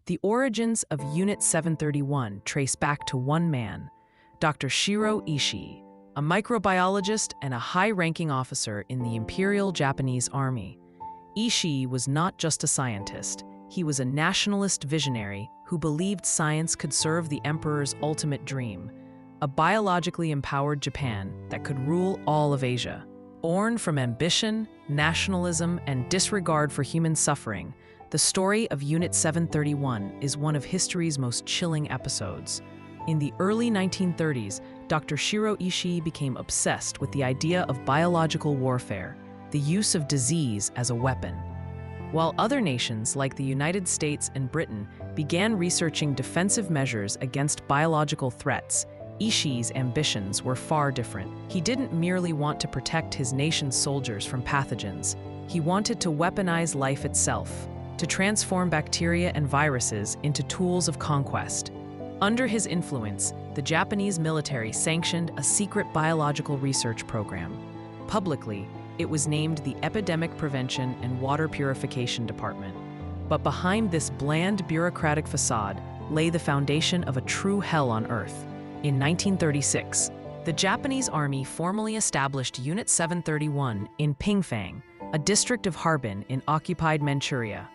The origins of Unit 731 trace back to one man, Dr. Shiro Ishii, a microbiologist and a high-ranking officer in the Imperial Japanese Army. Ishii was not just a scientist, he was a nationalist visionary who believed science could serve the emperor's ultimate dream, a biologically empowered Japan that could rule all of Asia. Born from ambition, nationalism, and disregard for human suffering, the story of Unit 731 is one of history's most chilling episodes. In the early 1930s, Dr. Shiro Ishii became obsessed with the idea of biological warfare, the use of disease as a weapon. While other nations like the United States and Britain began researching defensive measures against biological threats, Ishii's ambitions were far different. He didn't merely want to protect his nation's soldiers from pathogens. He wanted to weaponize life itself, to transform bacteria and viruses into tools of conquest. Under his influence, the Japanese military sanctioned a secret biological research program. Publicly, it was named the Epidemic Prevention and Water Purification Department. But behind this bland bureaucratic facade lay the foundation of a true hell on Earth. In 1936, the Japanese Army formally established Unit 731 in Pingfang, a district of Harbin in occupied Manchuria.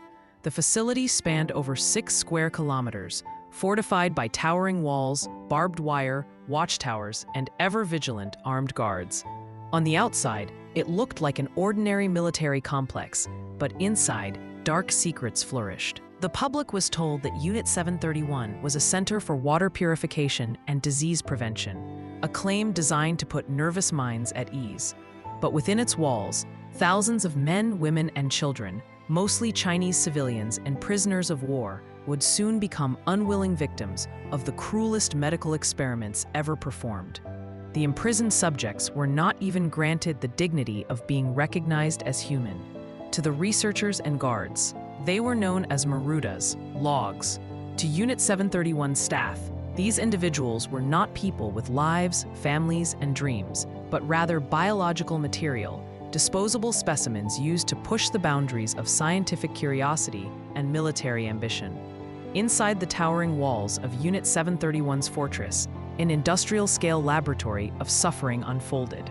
The facility spanned over 6 square kilometers, fortified by towering walls, barbed wire, watchtowers, and ever-vigilant armed guards. On the outside, it looked like an ordinary military complex, but inside, dark secrets flourished. The public was told that Unit 731 was a center for water purification and disease prevention, a claim designed to put nervous minds at ease. But within its walls, thousands of men, women, and children, mostly Chinese civilians and prisoners of war, would soon become unwilling victims of the cruelest medical experiments ever performed. The imprisoned subjects were not even granted the dignity of being recognized as human. To the researchers and guards, they were known as Marudas, logs. To Unit 731 staff, these individuals were not people with lives, families, and dreams, but rather biological material, disposable specimens used to push the boundaries of scientific curiosity and military ambition. Inside the towering walls of Unit 731's fortress, an industrial-scale laboratory of suffering unfolded.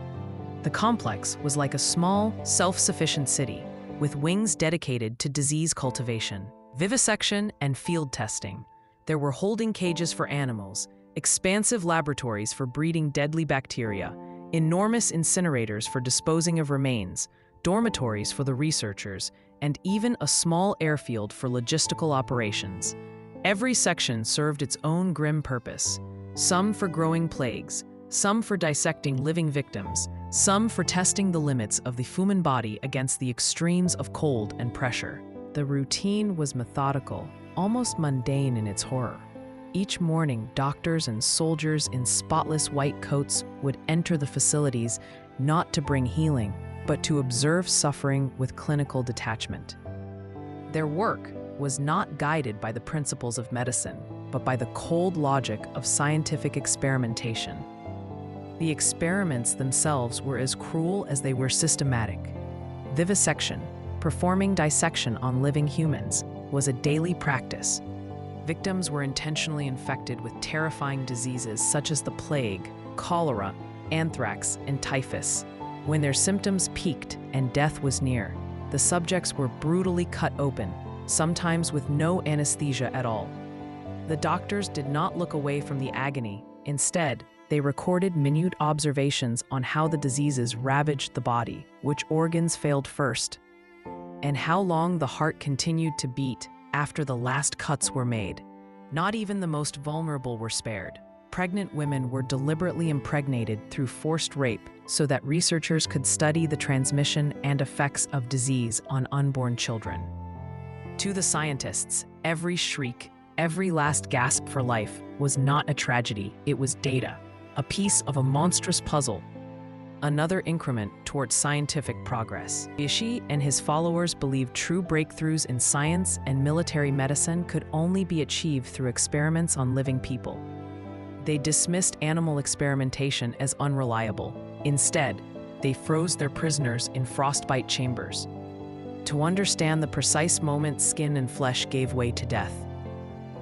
The complex was like a small, self-sufficient city, with wings dedicated to disease cultivation, vivisection, and field testing. There were holding cages for animals, expansive laboratories for breeding deadly bacteria, enormous incinerators for disposing of remains, dormitories for the researchers, and even a small airfield for logistical operations. Every section served its own grim purpose, some for growing plagues, some for dissecting living victims, some for testing the limits of the human body against the extremes of cold and pressure. The routine was methodical, almost mundane in its horror. Each morning, doctors and soldiers in spotless white coats would enter the facilities not to bring healing, but to observe suffering with clinical detachment. Their work was not guided by the principles of medicine, but by the cold logic of scientific experimentation. The experiments themselves were as cruel as they were systematic. Vivisection, performing dissection on living humans, was a daily practice. Victims were intentionally infected with terrifying diseases such as the plague, cholera, anthrax, and typhus. When their symptoms peaked and death was near, the subjects were brutally cut open, sometimes with no anesthesia at all. The doctors did not look away from the agony. Instead, they recorded minute observations on how the diseases ravaged the body, which organs failed first, and how long the heart continued to beat after the last cuts were made. Not even the most vulnerable were spared. Pregnant women were deliberately impregnated through forced rape so that researchers could study the transmission and effects of disease on unborn children. To the scientists, every shriek, every last gasp for life was not a tragedy, it was data, a piece of a monstrous puzzle, another increment towards scientific progress. Ishii and his followers believed true breakthroughs in science and military medicine could only be achieved through experiments on living people. They dismissed animal experimentation as unreliable. Instead, they froze their prisoners in frostbite chambers. To understand the precise moment skin and flesh gave way to death.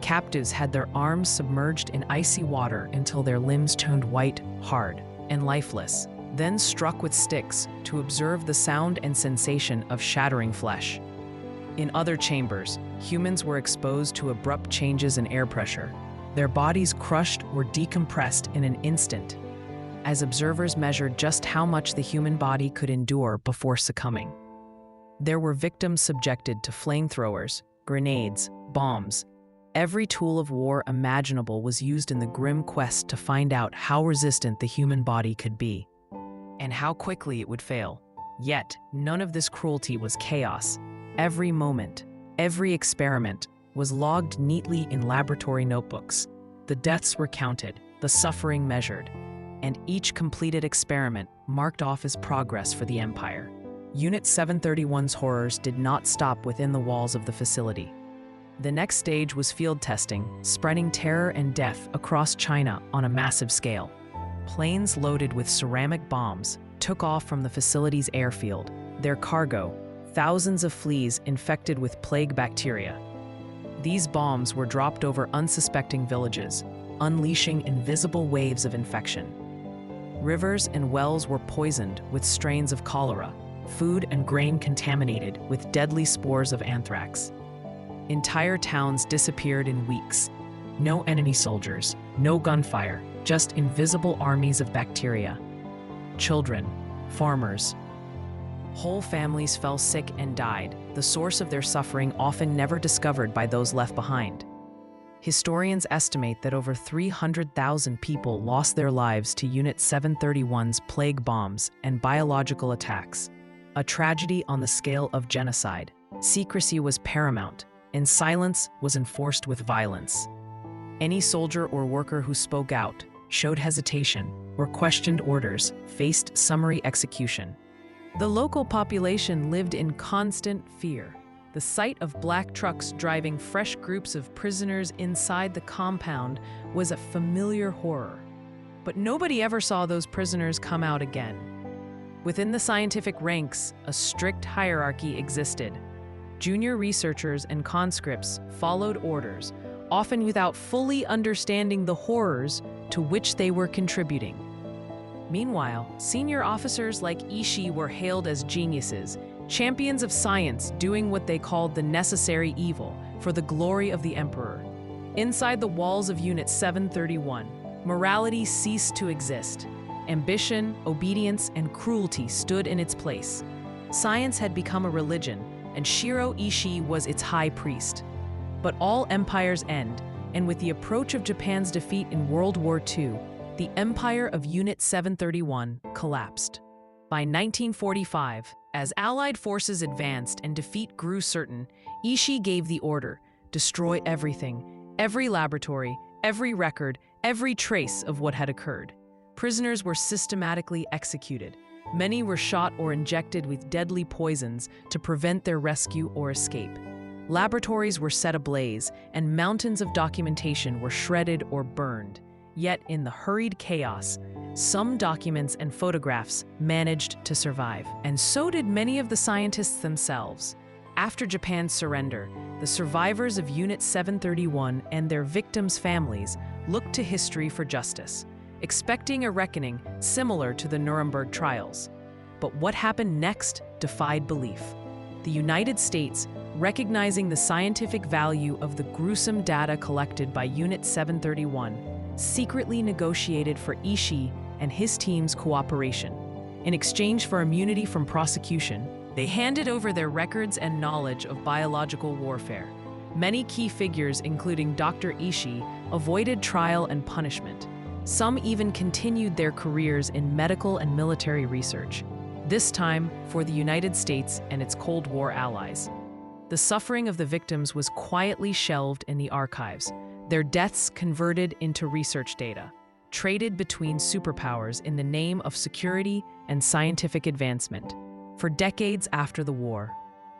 Captives had their arms submerged in icy water until their limbs turned white, hard, and lifeless, then struck with sticks to observe the sound and sensation of shattering flesh. In other chambers, humans were exposed to abrupt changes in air pressure. Their bodies crushed or decompressed in an instant, as observers measured just how much the human body could endure before succumbing. There were victims subjected to flamethrowers, grenades, bombs. Every tool of war imaginable was used in the grim quest to find out how resistant the human body could be, and how quickly it would fail. Yet, none of this cruelty was chaos. Every moment, every experiment was logged neatly in laboratory notebooks. The deaths were counted, the suffering measured, and each completed experiment marked off as progress for the Empire. Unit 731's horrors did not stop within the walls of the facility. The next stage was field testing, spreading terror and death across China on a massive scale. Planes loaded with ceramic bombs took off from the facility's airfield. Their cargo, thousands of fleas infected with plague bacteria. These bombs were dropped over unsuspecting villages, unleashing invisible waves of infection. Rivers and wells were poisoned with strains of cholera, food and grain contaminated with deadly spores of anthrax. Entire towns disappeared in weeks. No enemy soldiers, no gunfire, just invisible armies of bacteria. Children, farmers. Whole families fell sick and died, the source of their suffering often never discovered by those left behind. Historians estimate that over 300,000 people lost their lives to Unit 731's plague bombs and biological attacks, a tragedy on the scale of genocide. Secrecy was paramount, and silence was enforced with violence. Any soldier or worker who spoke out, showed hesitation, or questioned orders faced summary execution. The local population lived in constant fear. The sight of black trucks driving fresh groups of prisoners inside the compound was a familiar horror. But nobody ever saw those prisoners come out again. Within the scientific ranks, a strict hierarchy existed. Junior researchers and conscripts followed orders, often without fully understanding the horrors to which they were contributing. Meanwhile, senior officers like Ishii were hailed as geniuses, champions of science doing what they called the necessary evil for the glory of the Emperor. Inside the walls of Unit 731, morality ceased to exist. Ambition, obedience, and cruelty stood in its place. Science had become a religion, and Shiro Ishii was its high priest. But all empires end, and with the approach of Japan's defeat in World War II, the empire of Unit 731 collapsed. By 1945, as Allied forces advanced and defeat grew certain, Ishii gave the order: destroy everything, every laboratory, every record, every trace of what had occurred. Prisoners were systematically executed. Many were shot or injected with deadly poisons to prevent their rescue or escape. Laboratories were set ablaze, and mountains of documentation were shredded or burned. Yet, in the hurried chaos, some documents and photographs managed to survive, and so did many of the scientists themselves. After Japan's surrender, the survivors of Unit 731 and their victims' families looked to history for justice, expecting a reckoning similar to the Nuremberg trials. But what happened next defied belief. The United States, recognizing the scientific value of the gruesome data collected by Unit 731, secretly negotiated for Ishii and his team's cooperation. In exchange for immunity from prosecution, they handed over their records and knowledge of biological warfare. Many key figures, including Dr. Ishii, avoided trial and punishment. Some even continued their careers in medical and military research, this time for the United States and its Cold War allies. The suffering of the victims was quietly shelved in the archives, their deaths converted into research data, traded between superpowers in the name of security and scientific advancement. For decades after the war,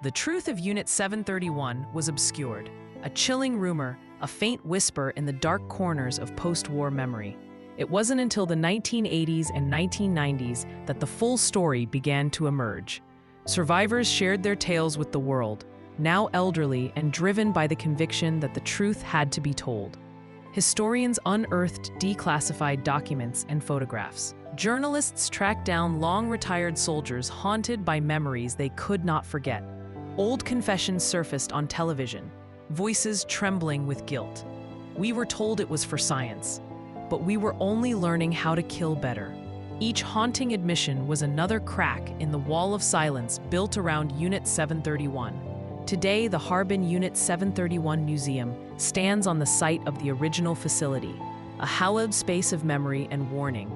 the truth of Unit 731 was obscured, a chilling rumor, a faint whisper in the dark corners of post-war memory. It wasn't until the 1980s and 1990s that the full story began to emerge. Survivors shared their tales with the world, now elderly and driven by the conviction that the truth had to be told. Historians unearthed declassified documents and photographs. Journalists tracked down long-retired soldiers haunted by memories they could not forget. Old confessions surfaced on television, voices trembling with guilt. We were told it was for science, but we were only learning how to kill better. Each haunting admission was another crack in the wall of silence built around Unit 731. Today, the Harbin Unit 731 Museum stands on the site of the original facility, a hallowed space of memory and warning.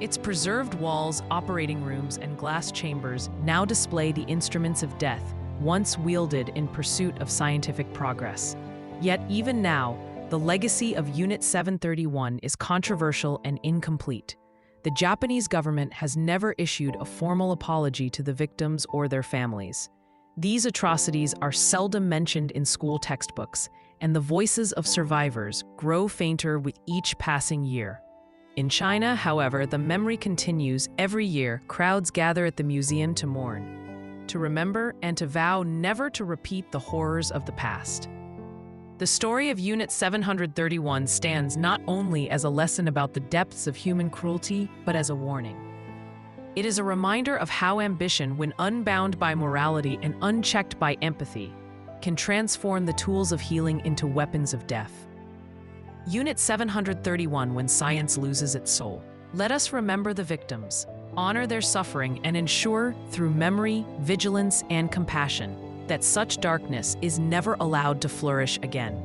Its preserved walls, operating rooms, and glass chambers now display the instruments of death once wielded in pursuit of scientific progress. Yet even now, the legacy of Unit 731 is controversial and incomplete. The Japanese government has never issued a formal apology to the victims or their families. These atrocities are seldom mentioned in school textbooks, and the voices of survivors grow fainter with each passing year. In China, however, the memory continues. Every year, crowds gather at the museum to mourn, to remember, and to vow never to repeat the horrors of the past. The story of Unit 731 stands not only as a lesson about the depths of human cruelty, but as a warning. It is a reminder of how ambition, when unbound by morality and unchecked by empathy, can transform the tools of healing into weapons of death. Unit 731, when science loses its soul. Let us remember the victims, honor their suffering, and ensure, through memory, vigilance, and compassion, that such darkness is never allowed to flourish again.